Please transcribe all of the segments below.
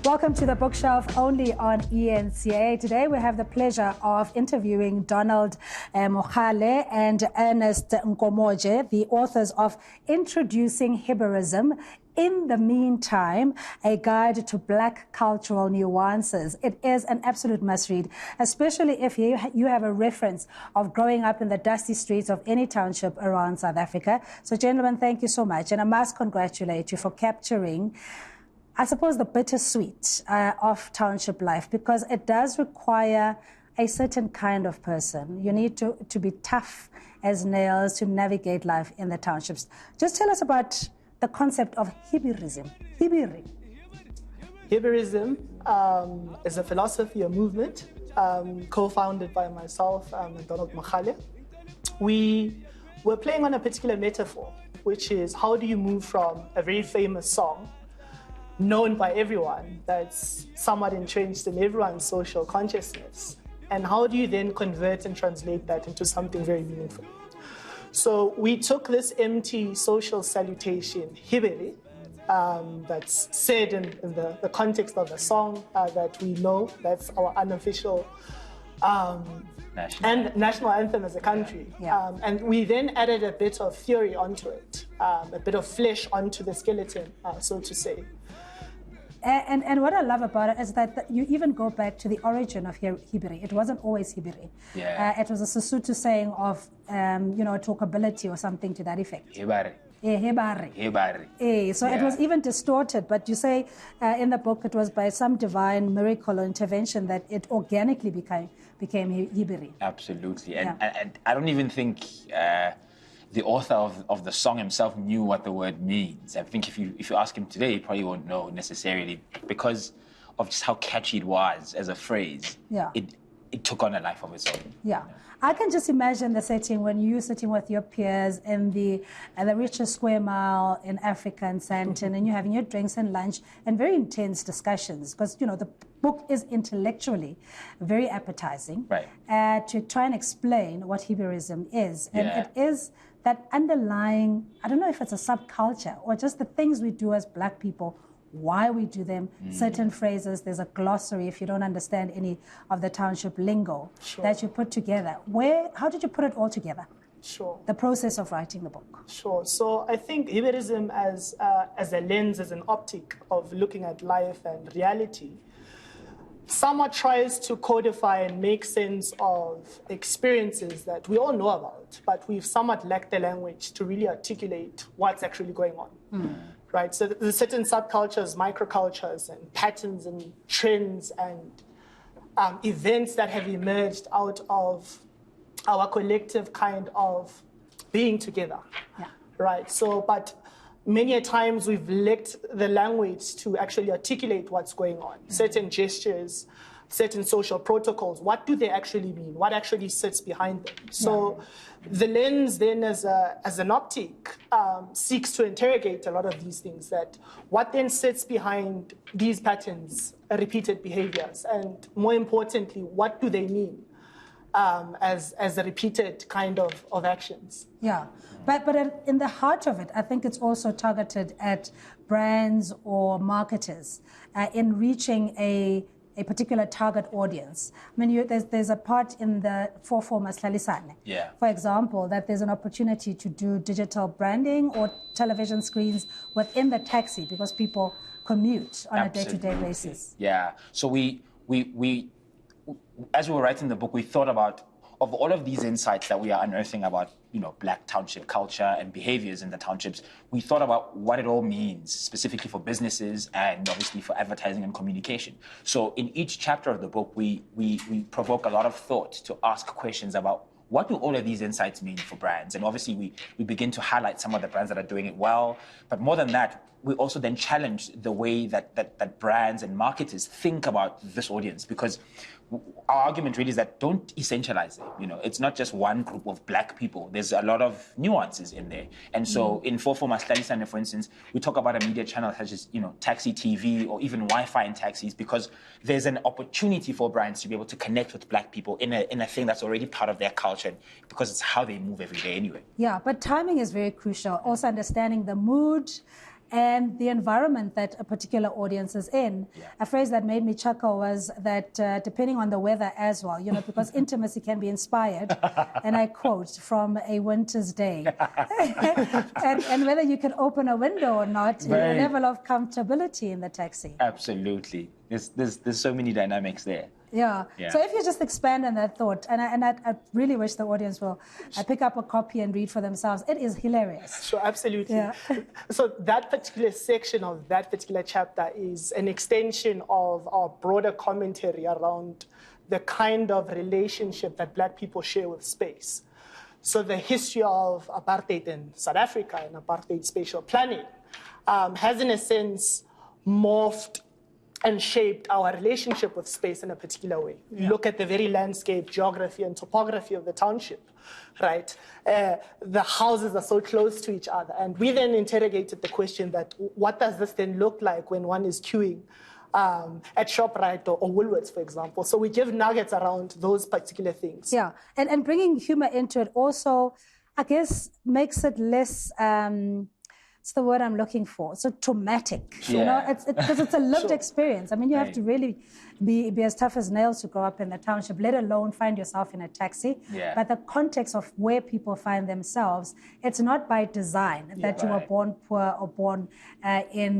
Welcome to the bookshelf only on eNCA. Today we have the pleasure of interviewing Donald Mogale and Ernest Nkomotje, the authors of Introducing Hibirism. In the Meantime, a guide to Black Cultural Nuances. It is an absolute must-read, especially if you have a reference of growing up in the dusty streets of any township around South Africa. So, gentlemen, thank you so much. And I must congratulate you for capturing, I suppose, the bittersweet of township life, because it does require a certain kind of person. You need to be tough as nails to navigate life in the townships. Just tell us about the concept of Hibirism. Hibirism is a philosophy, a movement, co-founded by myself and Donald Mogale. We were playing on a particular metaphor, which is how do you move from a very famous song known by everyone, that's somewhat entrenched in everyone's social consciousness, and how do you then convert and translate that into something very meaningful? So we took this empty social salutation, Hibiri, that's said in the context of the song that we know, that's our unofficial national anthem as a country. Yeah. And we then added a bit of theory onto it, a bit of flesh onto the skeleton, so to say. And what I love about it is that you even go back to the origin of Hibiri. It wasn't always Hibiri. Yeah. It was a Sesotho saying of, talkability or something to that effect. Hibari. Hebari. So Yeah. it was even distorted, but you say in the book it was by some divine miracle or intervention that it organically became Hibiri. Absolutely. Yeah. And I don't even think the author of the song himself knew what the word means. I think if you ask him today, he probably won't know necessarily, because of just how catchy it was as a phrase. Yeah. It took on a life of its own. Yeah. I can just imagine the setting when you're sitting with your peers in the richest square mile in Africa and Sandton, and you're having your drinks and lunch and very intense discussions, because, the book is intellectually very appetizing. Right. To try and explain what Hibirism is. And Yeah. it is that underlying, I don't know if it's a subculture or just the things we do as Black people, why we do them, certain phrases. There's a glossary if you don't understand any of the township lingo that you put together. How did you put it all together? Sure. The process of writing the book. Sure. So I think Hibirism as a lens, as an optic of looking at life and reality, somewhat tries to codify and make sense of experiences that we all know about, but we've somewhat lacked the language to really articulate what's actually going on. Right? So there's certain subcultures, microcultures, and patterns and trends and events that have emerged out of our collective kind of being together. Yeah. Right? So, but many a times we've lacked the language to actually articulate what's going on. Certain gestures, certain social protocols, what do they actually mean? What actually sits behind them? So the lens then as an optic seeks to interrogate a lot of these things, that what then sits behind these patterns, repeated behaviors, and more importantly, what do they mean as a repeated kind of actions? Yeah, but in the heart of it, I think it's also targeted at brands or marketers in reaching a particular target audience. I mean, there's a part in the 4 Maslalisane, for example, that there's an opportunity to do digital branding or television screens within the taxi because people commute on a day-to-day basis. Yeah. So we as we were writing the book, we thought about, of all of these insights that we are unearthing about, Black township culture and behaviors in the townships, we thought about what it all means specifically for businesses and obviously for advertising and communication. So in each chapter of the book, we provoke a lot of thought to ask questions about what do all of these insights mean for brands? And obviously we begin to highlight some of the brands that are doing it well. But more than that, we also then challenge the way that brands and marketers think about this audience, because our argument really is that don't essentialize it. It's not just one group of Black people. There's a lot of nuances in there. And so in 4 Maslalisane, for instance, we talk about a media channel such as, taxi TV or even Wi-Fi in taxis, because there's an opportunity for brands to be able to connect with Black people in a thing that's already part of their culture, because it's how they move every day anyway. Yeah, but timing is very crucial. Also understanding the mood and the environment that a particular audience is in. Yeah. A phrase that made me chuckle was that depending on the weather as well, you know, because intimacy can be inspired, and I quote, from a winter's day. and whether you can open a window or not, a level of comfortability in the taxi. Absolutely. There's so many dynamics there. Yeah. Yeah. So if you just expand on that thought, and I really wish the audience will pick up a copy and read for themselves. It is hilarious. Sure, absolutely. Yeah. So that particular section of that particular chapter is an extension of our broader commentary around the kind of relationship that Black people share with space. So the history of apartheid in South Africa and apartheid spatial planning has, in a sense, morphed and shaped our relationship with space in a particular way. You look at the very landscape, geography, and topography of the township, right? The houses are so close to each other. And we then interrogated the question that, what does this then look like when one is queuing at ShopRite or Woolworths, for example? So we give nuggets around those particular things. Yeah, and bringing humor into it also, I guess, makes it less... it's the word I'm looking for. So traumatic, you know, because it's a lived experience. I mean, you have to really be as tough as nails to grow up in the township, let alone find yourself in a taxi. Yeah. But the context of where people find themselves, it's not by design that you were born poor or born in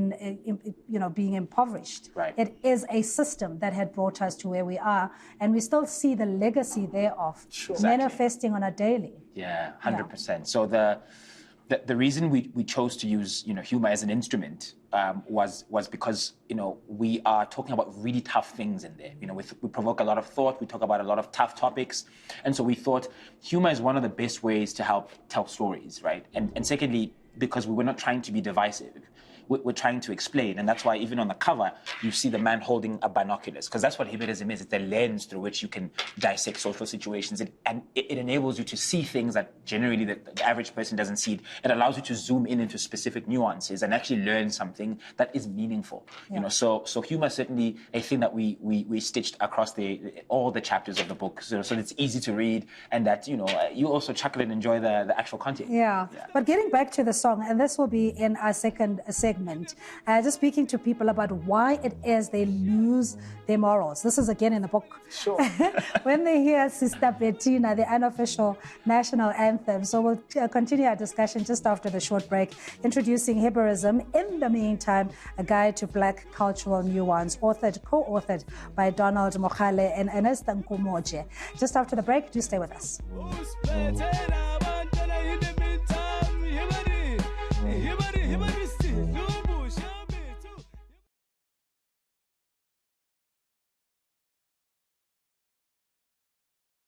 you know, being impoverished. Right. It is a system that had brought us to where we are, and we still see the legacy thereof manifesting on a daily. Yeah, 100%. So the reason we chose to use, you know, humor as an instrument was because, you know, we are talking about really tough things in there. You know, we provoke a lot of thought, we talk about a lot of tough topics, and so we thought humor is one of the best ways to help tell stories, right? And secondly, because we were not trying to be divisive. We're trying to explain, and that's why even on the cover you see the man holding a binoculars, because that's what Hibirism is. It's the lens through which you can dissect social situations, and it enables you to see things that generally the average person doesn't see. It allows you to zoom in into specific nuances and actually learn something that is meaningful. You know, so humor is certainly a thing that we stitched across all the chapters of the book, so it's easy to read, and that, you know, you also chuckle and enjoy the actual content. Yeah. But getting back to the song, and this will be in our second segment, just speaking to people about why it is they lose their morals. This is again in the book. Sure. When they hear Sister Bettina, the unofficial national anthem. So we'll continue our discussion just after the short break, introducing Hibirism. In the meantime, a guide to Black Cultural Nuance, co-authored by Donald Mokhale and Ernest Nkomotje. Just after the break, do stay with us.